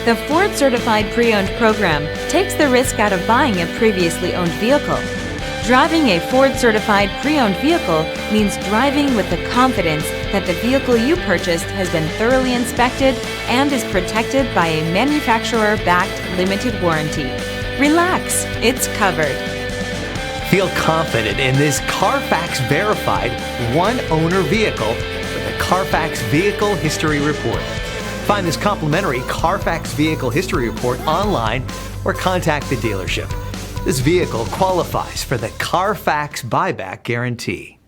The Ford Certified Pre-Owned program takes the risk out of buying a previously owned vehicle. Driving a Ford Certified Pre-Owned vehicle means driving with the confidence that the vehicle you purchased has been thoroughly inspected and is protected by a manufacturer-backed limited warranty. Relax, it's covered. Feel confident in this Carfax verified one-owner vehicle with a Carfax Vehicle History Report. Find this complimentary Carfax Vehicle History Report online or contact the dealership. This vehicle qualifies for the Carfax Buyback Guarantee.